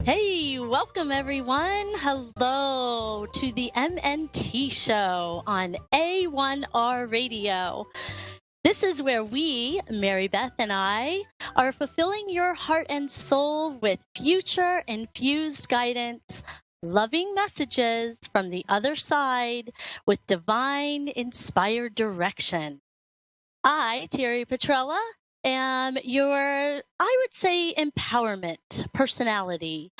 Hey, welcome everyone. Hello to the MNT show on A1R Radio. This is where we, Mary Beth and I, are fulfilling your heart and soul with future infused guidance, loving messages from the other side with divine inspired direction. I, Teri Petrella, am your, I would say, empowerment personality.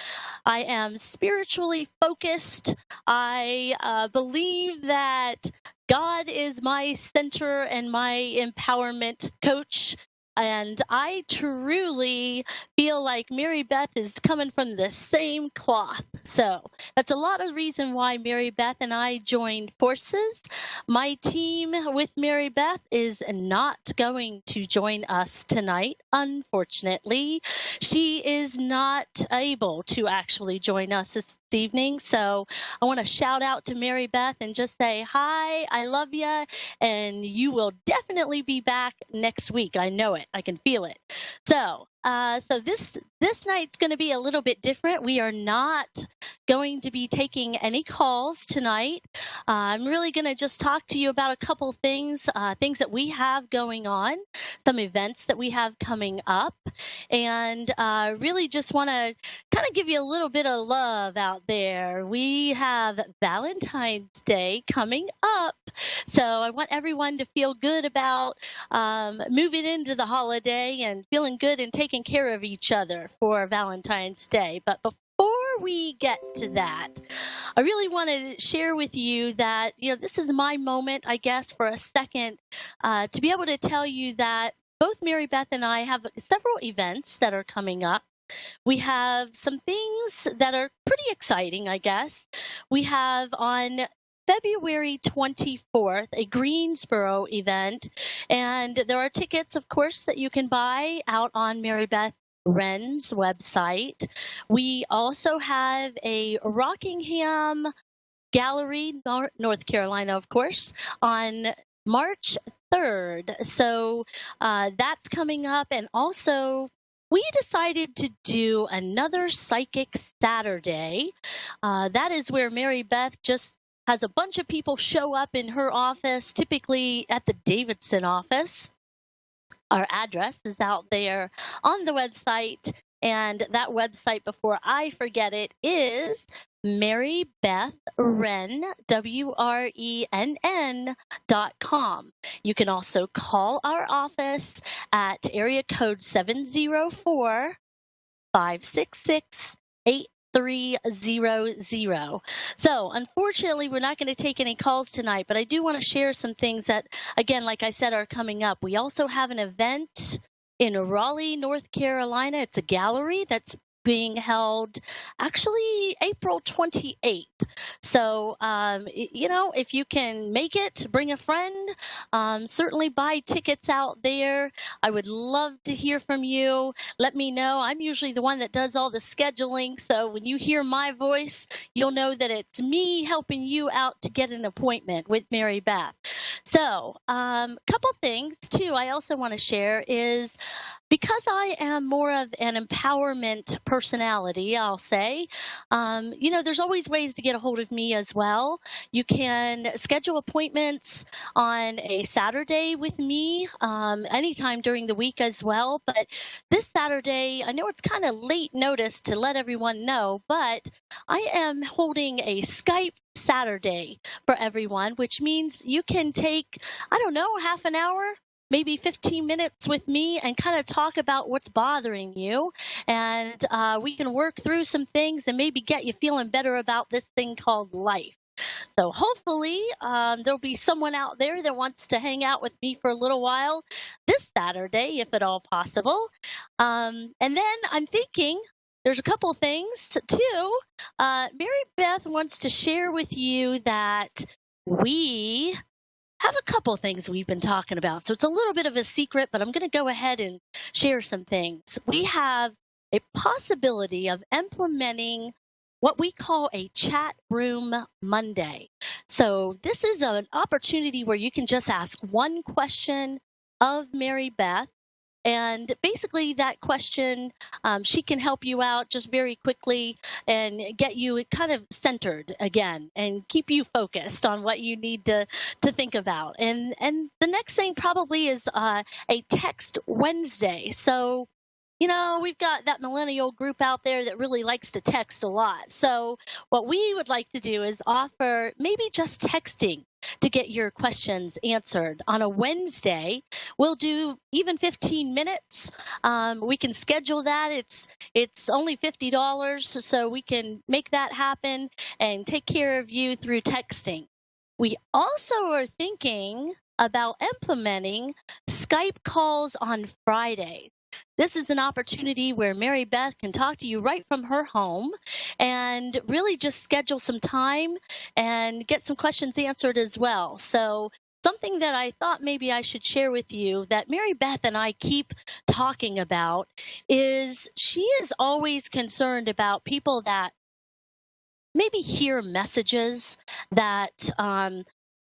I am spiritually focused. I believe that God is my center and my empowerment coach. And I truly feel like Mary Beth is coming from the same cloth. So that's a lot of reason why Mary Beth and I joined forces. My team with Mary Beth is not going to join us tonight, unfortunately. She is not able to actually join us this evening. So I want to shout out to Mary Beth and just say, hi, I love you, and you will definitely be back next week. I know it. I can feel it. So this night's going to be a little bit different. We are not going to be taking any calls tonight. I'm really going to just talk to you about a couple things that we have going on, some events that we have coming up, and really just want to kind of give you a little bit of love out there. We have Valentine's Day coming up, so I want everyone to feel good about moving into the holiday and feeling good and taking care of each other for Valentine's Day. But before we get to that, I really want to share with you that, this is my moment, I guess, for a second, to be able to tell you that both Mary Beth and I have several events that are coming up. We have some things that are pretty exciting, I guess. We have on February 24th, a Greensboro event, and there are tickets, of course, that you can buy out on Mary Beth Wrenn's website. We also have a Rockingham Gallery, North Carolina, of course, on March 3rd. So that's coming up. And also, we decided to do another Psychic Saturday. That is where Mary Beth just has a bunch of people show up in her office, typically at the Davidson office. Our address is out there on the website, and that website, before I forget it, is Mary Beth Wrenn, WRENN.com. You can also call our office at area code 704-566-8300. So unfortunately, we're not going to take any calls tonight, but I do want to share some things that, again, like I said, are coming up. We also have an event in Raleigh, North Carolina. It's a gallery that's being held actually April 28th. So, if you can make it, bring a friend, certainly buy tickets out there. I would love to hear from you. Let me know. I'm usually the one that does all the scheduling. So when you hear my voice, you'll know that it's me helping you out to get an appointment with Mary Beth. So couple things too I also want to share is, because I am more of an empowerment personality, I'll say, there's always ways to get a hold of me as well. You can schedule appointments on a Saturday with me, anytime during the week as well. But this Saturday, I know it's kind of late notice to let everyone know, but I am holding a Skype Saturday for everyone, which means you can take, half an hour, maybe 15 minutes with me and kind of talk about what's bothering you. And we can work through some things and maybe get you feeling better about this thing called life. So hopefully there'll be someone out there that wants to hang out with me for a little while this Saturday, if at all possible. And then I'm thinking, there's a couple things too. Mary Beth wants to share with you that we have a couple things we've been talking about. So it's a little bit of a secret, but I'm going to go ahead and share some things. We have a possibility of implementing what we call a chat room Monday. So this is an opportunity where you can just ask one question of Mary Beth, And basically, that question, she can help you out just very quickly and get you kind of centered again and keep you focused on what you need to think about. And the next thing probably is a text Wednesday. So we've got that millennial group out there that really likes to text a lot. So, what we would like to do is offer maybe just texting to get your questions answered on a Wednesday. We'll do even 15 minutes. We can schedule that. It's only $50, so we can make that happen and take care of you through texting. We also are thinking about implementing Skype calls on Fridays. This is an opportunity where Mary Beth can talk to you right from her home and really just schedule some time and get some questions answered as well. So, something that I thought maybe I should share with you that Mary Beth and I keep talking about is she is always concerned about people that maybe hear messages that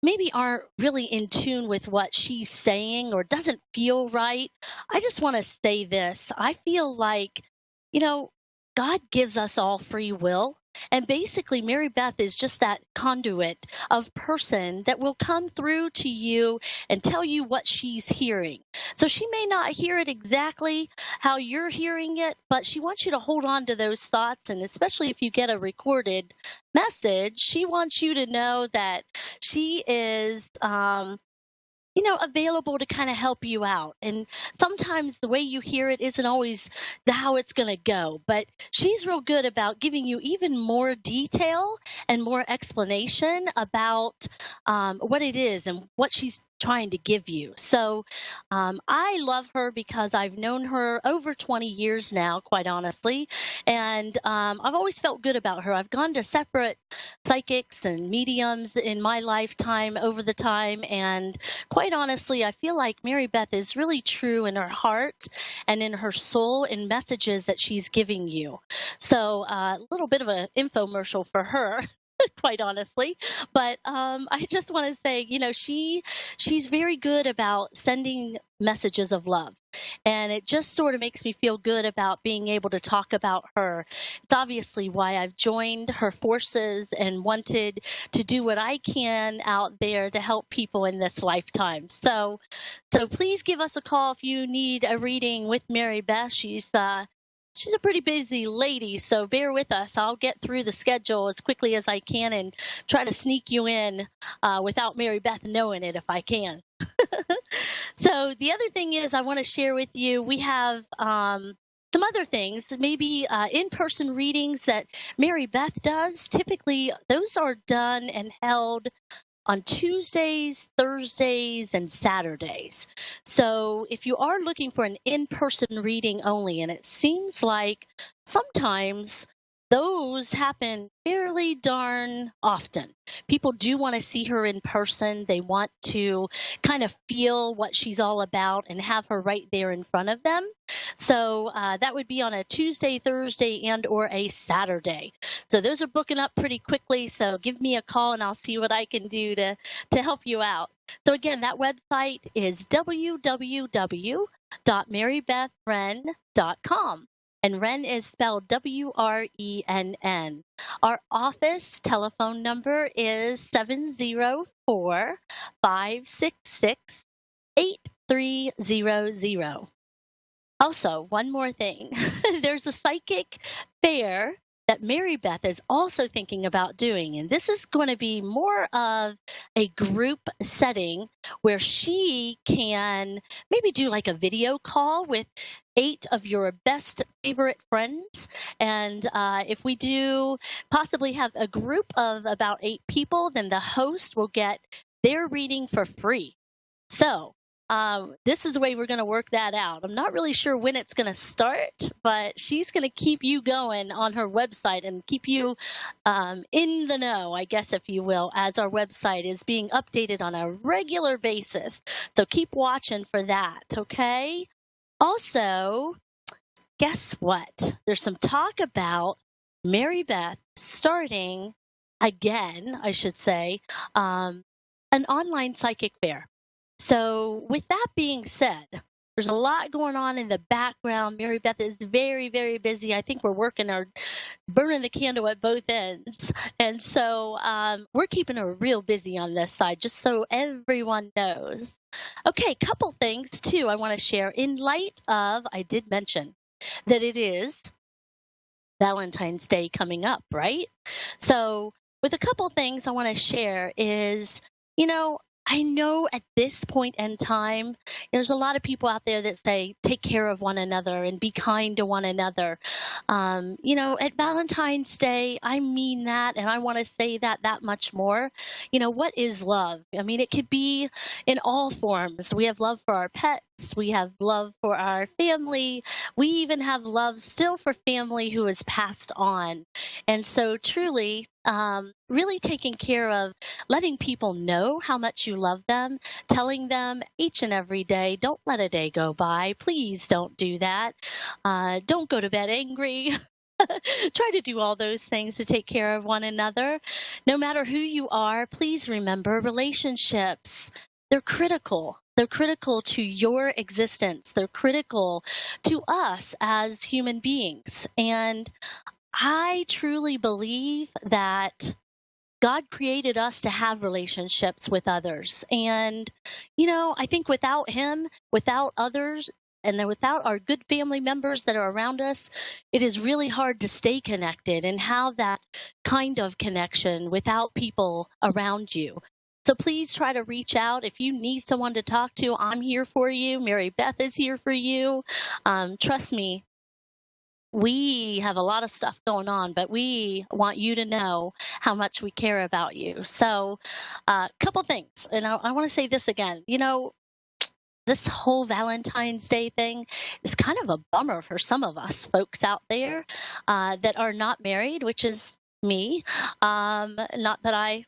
maybe aren't really in tune with what she's saying or doesn't feel right. I just want to say this. I feel like, you know, God gives us all free will. And basically, Mary Beth is just that conduit of person that will come through to you and tell you what she's hearing. So she may not hear it exactly how you're hearing it, but she wants you to hold on to those thoughts. And especially if you get a recorded message, she wants you to know that she is available to kind of help you out. And sometimes the way you hear it isn't always how it's going to go, but she's real good about giving you even more detail and more explanation about what it is and what she's trying to give you. So I love her because I've known her over 20 years now, quite honestly. And I've always felt good about her. I've gone to separate psychics and mediums in my lifetime over the time. And quite honestly, I feel like Mary Beth is really true in her heart and in her soul in messages that she's giving you. So a little bit of an infomercial for her. Quite honestly, but I just want to say, she's very good about sending messages of love, and it just sort of makes me feel good about being able to talk about her. It's obviously why I've joined her forces and wanted to do what I can out there to help people in this lifetime. So please give us a call if you need a reading with Mary Beth. She's a pretty busy lady, so bear with us. I'll get through the schedule as quickly as I can and try to sneak you in without Mary Beth knowing it if I can. So the other thing is I want to share with you, we have some other things, maybe in-person readings that Mary Beth does. Typically, those are done and held on Tuesdays, Thursdays, and Saturdays. So if you are looking for an in-person reading only, and it seems like sometimes those happen fairly darn often. People do want to see her in person. They want to kind of feel what she's all about and have her right there in front of them. So that would be on a Tuesday, Thursday, and or a Saturday. So those are booking up pretty quickly. So give me a call and I'll see what I can do to help you out. So again, that website is www.marybethwrenn.com. And Wrenn is spelled Wrenn. Our office telephone number is 704-566-8300. Also, one more thing. There's a psychic fair that Mary Beth is also thinking about doing. And this is going to be more of a group setting where she can maybe do like a video call with 8 of your best favorite friends. And if we do possibly have a group of about 8 people, then the host will get their reading for free. So this is the way we're going to work that out. I'm not really sure when it's going to start, but she's going to keep you going on her website and keep you in the know, I guess, if you will, as our website is being updated on a regular basis. So keep watching for that, okay? Also, guess what? There's some talk about Mary Beth starting again, I should say, an online psychic fair. So with that being said, There's a lot going on in the background. Mary Beth is very, very busy. I think we're burning the candle at both ends. And so we're keeping her real busy on this side, just so everyone knows. Okay, couple things too I want to share in light of, I did mention that it is Valentine's Day coming up, right? So, with a couple things I want to share is, I know at this point in time, there's a lot of people out there that say, take care of one another and be kind to one another. At Valentine's Day, I mean that, and I want to say that much more. What is love? I mean, it could be in all forms. We have love for our pets. We have love for our family. We even have love still for family who has passed on. And so truly, really taking care of letting people know how much you love them, telling them each and every day, don't let a day go by. Please don't do that. Don't go to bed angry. Try to do all those things to take care of one another. No matter who you are, please remember relationships. They're critical. They're critical to your existence. They're critical to us as human beings. And I truly believe that God created us to have relationships with others. And, I think without Him, without others, and then without our good family members that are around us, it is really hard to stay connected and have that kind of connection without people around you. So please try to reach out. If you need someone to talk to, I'm here for you. Mary Beth is here for you. Trust me, we have a lot of stuff going on, but we want you to know how much we care about you. So a couple things, and I want to say this again. This whole Valentine's Day thing is kind of a bummer for some of us folks out there that are not married, which is me. Not that I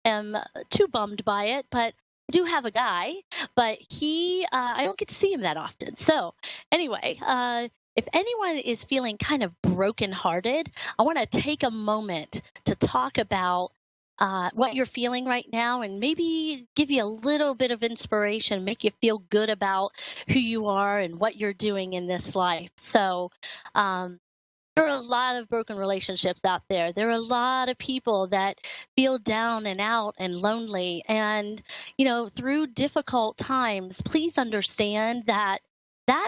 am too bummed by it, but I do have a guy, but I don't get to see him that often. So anyway, if anyone is feeling kind of brokenhearted, I want to take a moment to talk about what you're feeling right now and maybe give you a little bit of inspiration, make you feel good about who you are and what you're doing in this life. So there are a lot of broken relationships out there. There are a lot of people that feel down and out and lonely. And, through difficult times, please understand that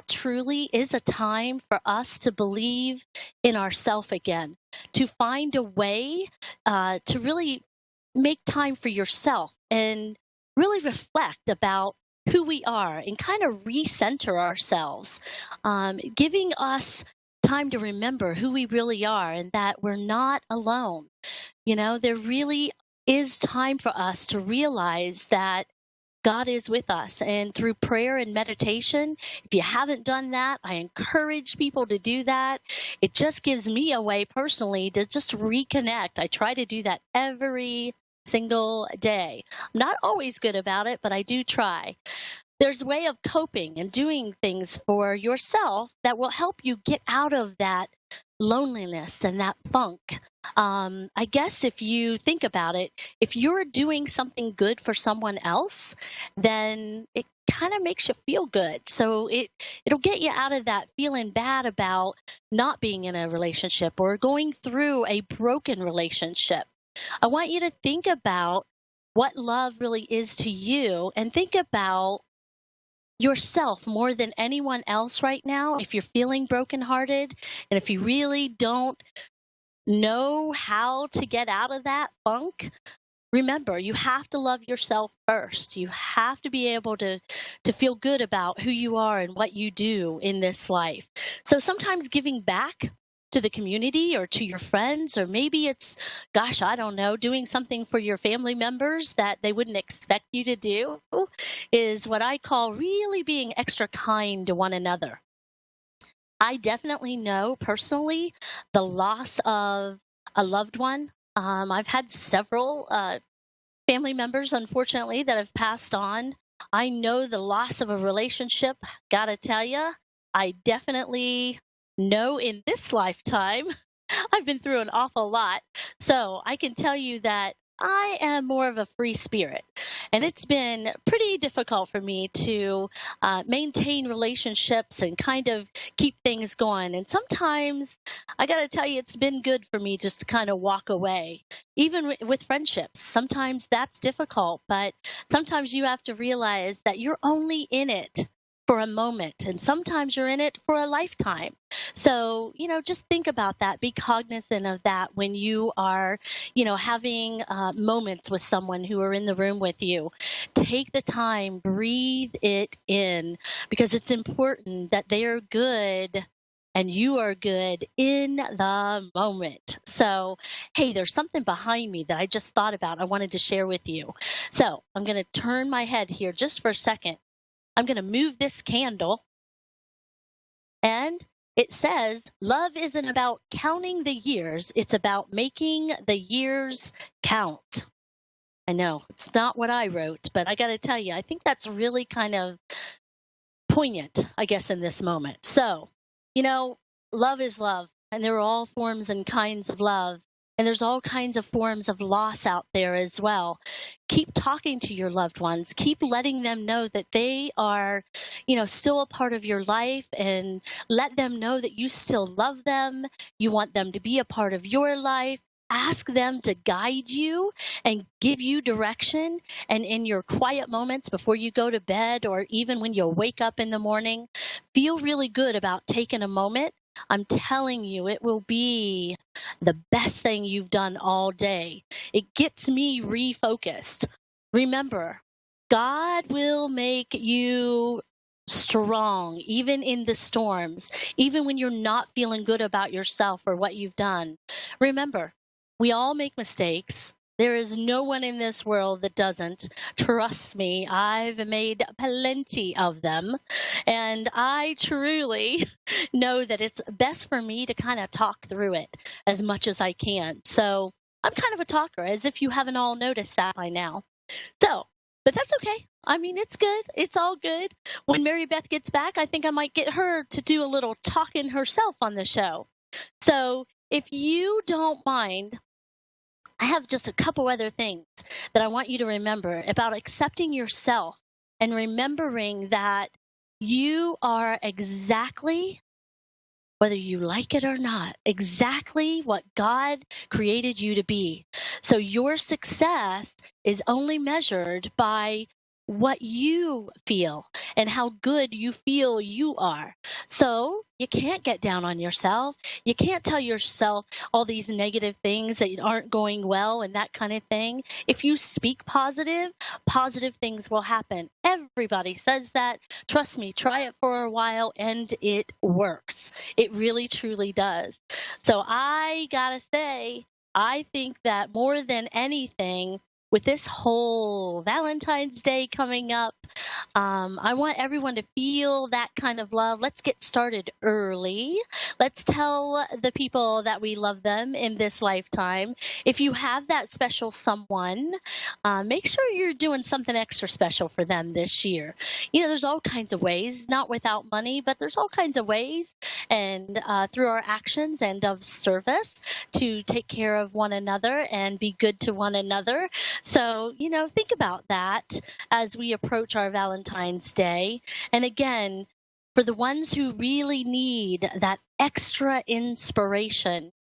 truly is a time for us to believe in ourselves again, to find a way to really make time for yourself and really reflect about who we are and kind of recenter ourselves, giving us time to remember who we really are and that we're not alone. There really is time for us to realize that God is with us. And through prayer and meditation, if you haven't done that, I encourage people to do that. It just gives me a way personally to just reconnect. I try to do that every single day. I'm not always good about it, but I do try. There's a way of coping and doing things for yourself that will help you get out of that loneliness and that funk. I guess if you think about it, if you're doing something good for someone else, then it kind of makes you feel good. So it'll get you out of that feeling bad about not being in a relationship or going through a broken relationship. I want you to think about what love really is to you and think about yourself more than anyone else right now. If you're feeling brokenhearted and if you really don't know how to get out of that funk, remember, you have to love yourself first. You have to be able to feel good about who you are and what you do in this life. So sometimes giving back to the community or to your friends, or maybe it's, gosh, I don't know, doing something for your family members that they wouldn't expect you to do, is what I call really being extra kind to one another. I definitely know personally the loss of a loved one. I've had several family members, unfortunately, that have passed on. I know the loss of a relationship. Gotta tell you, I definitely know in this lifetime, I've been through an awful lot. So I can tell you that I am more of a free spirit. And it's been pretty difficult for me to maintain relationships and kind of keep things going. And sometimes I got to tell you, it's been good for me just to kind of walk away, even with friendships. Sometimes that's difficult, but sometimes you have to realize that you're only in it for a moment, and sometimes you're in it for a lifetime. So, just think about that. Be cognizant of that when you are, having moments with someone who are in the room with you. Take the time, breathe it in, because it's important that they are good and you are good in the moment. So, hey, there's something behind me that I just thought about. I wanted to share with you. So I'm going to turn my head here just for a second. I'm going to move this candle, and it says, love isn't about counting the years. It's about making the years count. I know it's not what I wrote, but I got to tell you, I think that's really kind of poignant, I guess, in this moment. So, love is love, and there are all forms and kinds of love. And there's all kinds of forms of loss out there as well. Keep talking to your loved ones. Keep letting them know that they are, still a part of your life, and let them know that you still love them. You want them to be a part of your life. Ask them to guide you and give you direction. And in your quiet moments before you go to bed, or even when you wake up in the morning, feel really good about taking a moment. I'm telling you, it will be the best thing you've done all day. It gets me refocused. Remember, God will make you strong, even in the storms, even when you're not feeling good about yourself or what you've done. Remember, we all make mistakes. There is no one in this world that doesn't. Trust me, I've made plenty of them. And I truly know that it's best for me to kind of talk through it as much as I can. So I'm kind of a talker, as if you haven't all noticed that by now. So, but that's okay. I mean, it's good. It's all good. When Mary Beth gets back, I think I might get her to do a little talking herself on the show. So if you don't mind, I have just a couple other things that I want you to remember about accepting yourself and remembering that you are exactly, whether you like it or not, exactly what God created you to be. So your success is only measured by what you feel and how good you feel you are. So you can't get down on yourself. You can't tell yourself all these negative things that aren't going well and that kind of thing. If you speak positive, positive things will happen. Everybody says that. Trust me, try it for a while and it works. It really, truly does. So I gotta say, I think that more than anything, with this whole Valentine's Day coming up, I want everyone to feel that kind of love. Let's get started early. Let's tell the people that we love them in this lifetime. If you have that special someone, make sure you're doing something extra special for them this year. There's all kinds of ways, not without money, but there's all kinds of ways, and through our actions and of service, to take care of one another and be good to one another. So, think about that as we approach our Valentine's Day. And again, for the ones who really need that extra inspiration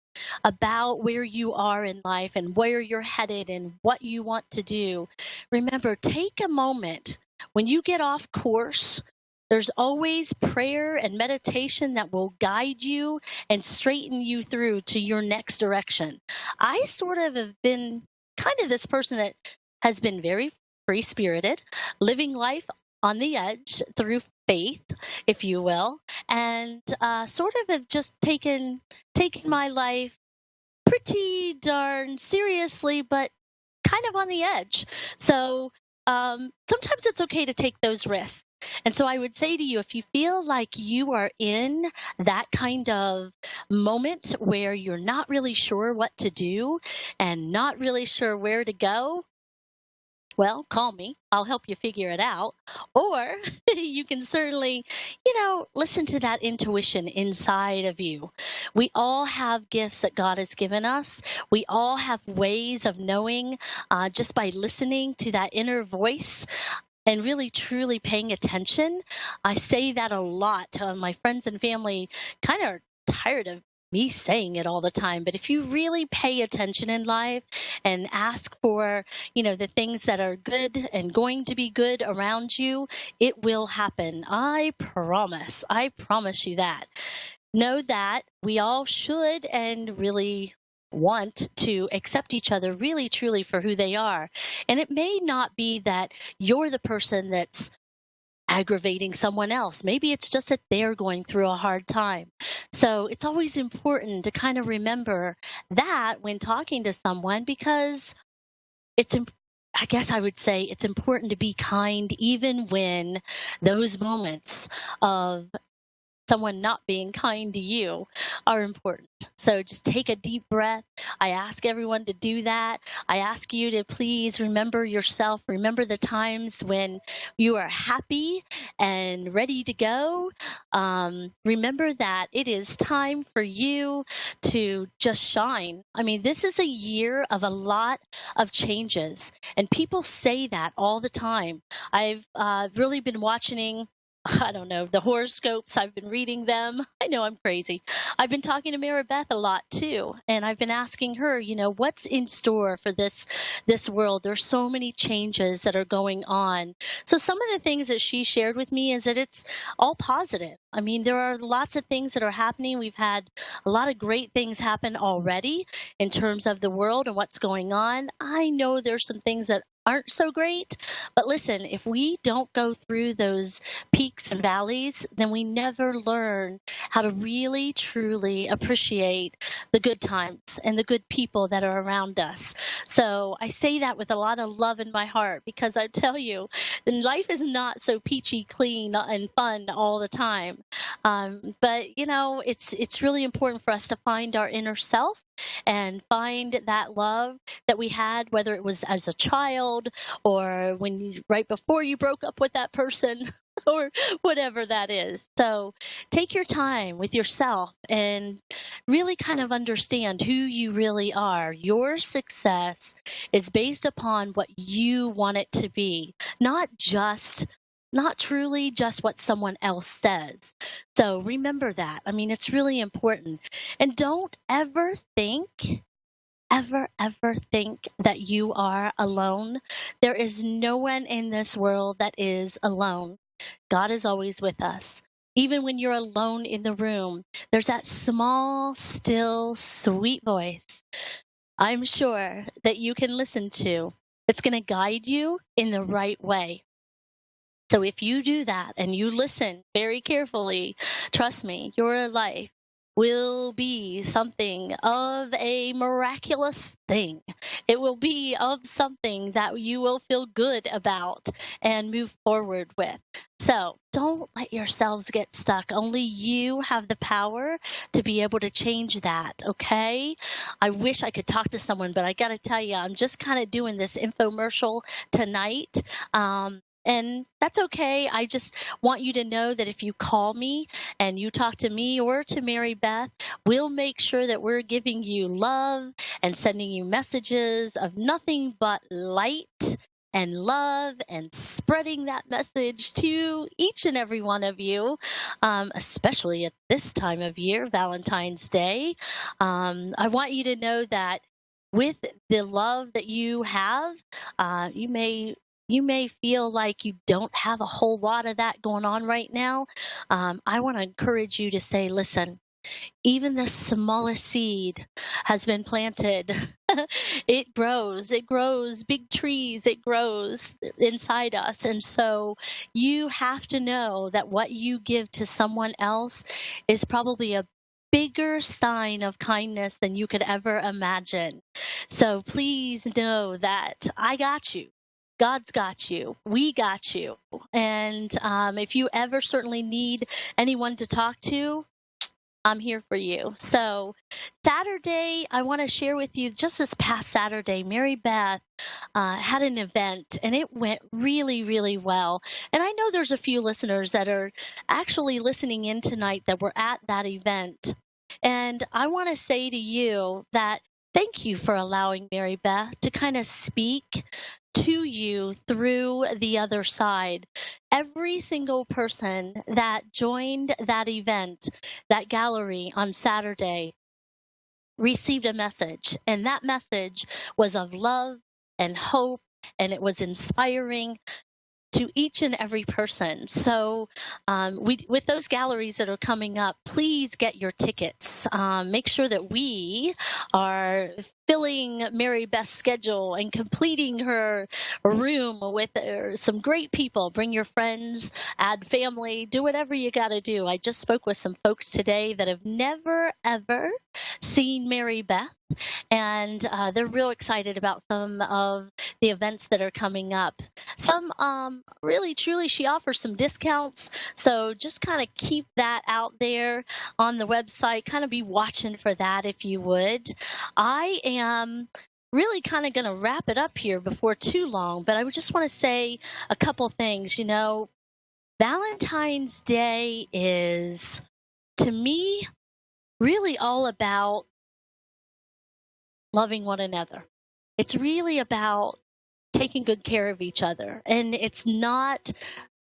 about where you are in life and where you're headed and what you want to do, remember, take a moment. When you get off course, there's always prayer and meditation that will guide you and straighten you through to your next direction. I sort of have been kind of this person that has been very free-spirited, living life on the edge through faith, if you will, and sort of have just taken my life pretty darn seriously, but kind of on the edge. So sometimes it's okay to take those risks. And so I would say to you, if you feel like you are in that kind of moment where you're not really sure what to do and not really sure where to go, well, call me. I'll help you figure it out. Or you can certainly, listen to that intuition inside of you. We all have gifts that God has given us. We all have ways of knowing just by listening to that inner voice and really truly paying attention. I say that a lot. My friends and family kind of tired of me saying it all the time, but if you really pay attention in life and ask for, the things that are good and going to be good around you, it will happen. I promise. I promise you that. Know that we all should and really want to accept each other really truly for who they are. And it may not be that you're the person that's aggravating someone else. Maybe it's just that they're going through a hard time. So it's always important to kind of remember that when talking to someone, because it's I guess I would say it's important to be kind even when those moments of someone not being kind to you are important. So just take a deep breath. I ask everyone to do that. I ask you to please remember yourself. Remember the times when you are happy and ready to go. Remember that it is time for you to just shine. I mean, this is a year of a lot of changes, and people say that all the time. I've really been watching, I don't know, the horoscopes. I've been reading them. I know I'm crazy. I've been talking to Mary Beth a lot too, and I've been asking her, what's in store for this world. There's so many changes that are going on. So some of the things that she shared with me is that it's all positive. I mean, there are lots of things that are happening. We've had a lot of great things happen already in terms of the world and what's going on. I know there's some things that aren't so great, but listen, if we don't go through those peaks and valleys, then we never learn how to really truly appreciate the good times and the good people that are around us. So I say that with a lot of love in my heart, because I tell you, life is not so peachy clean and fun all the time. But it's really important for us to find our inner self and find that love that we had, whether it was as a child or right before you broke up with that person or whatever that is. So take your time with yourself and really kind of understand who you really are. Your success is based upon what you want it to be, not truly just what someone else says. So remember that. I mean, it's really important. And don't ever think that you are alone. There is no one in this world that is alone. God is always with us. Even when you're alone in the room, there's that small, still, sweet voice I'm sure that you can listen to. It's going to guide you in the right way. So if you do that and you listen very carefully, trust me, your life will be something of a miraculous thing. It will be of something that you will feel good about and move forward with. So don't let yourselves get stuck. Only you have the power to be able to change that, okay? I wish I could talk to someone, but I got to tell you, I'm just kind of doing this infomercial tonight. And that's okay. I just want you to know that if you call me and you talk to me or to Mary Beth, we'll make sure that we're giving you love and sending you messages of nothing but light and love and spreading that message to each and every one of you, especially at this time of year, Valentine's Day. I want you to know that with the love that you have, you may feel like you don't have a whole lot of that going on right now. I want to encourage you to say, listen, even the smallest seed has been planted. It grows big trees, it grows inside us. And so you have to know that what you give to someone else is probably a bigger sign of kindness than you could ever imagine. So please know that I got you. God's got you. We got you. And if you ever certainly need anyone to talk to, I'm here for you. So, Saturday, I want to share with you just this past Saturday, Mary Beth had an event and it went really, really well. And I know there's a few listeners that are actually listening in tonight that were at that event. And I want to say to you that thank you for allowing Mary Beth to kind of speak to you through the other side. Every single person that joined that event, that gallery on Saturday, received a message, and that message was of love and hope, and it was inspiring to each and every person. So with those galleries that are coming up, please get your tickets. Make sure that we are filling Mary Beth's schedule and completing her room with some great people. Bring your friends, add family, do whatever you got to do. I just spoke with some folks today that have never, ever seen Mary Beth, and they're real excited about some of the events that are coming up. Some really, truly, she offers some discounts, so just kind of keep that out there on the website. Kind of be watching for that if you would. I am really kind of going to wrap it up here before too long, but I would just want to say a couple things. You know, Valentine's Day is, to me, really all about loving one another. It's really about taking good care of each other. And it's not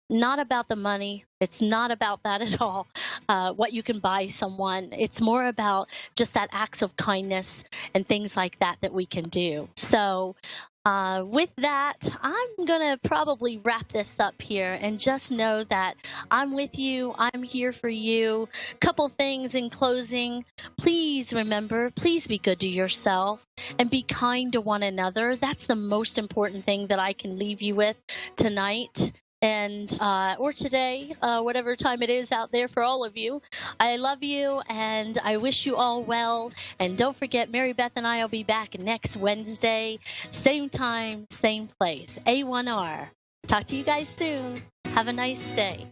about the money. It's not about that at all, what you can buy someone. It's more about just that acts of kindness and things like that that we can do. So with that, I'm going to probably wrap this up here and just know that I'm with you. I'm here for you. Couple things in closing. Please remember, please be good to yourself and be kind to one another. That's the most important thing that I can leave you with tonight. And or today, whatever time it is out there for all of you. I love you, and I wish you all well. And don't forget, Mary Beth and I will be back next Wednesday, same time, same place, A1R. Talk to you guys soon. Have a nice day.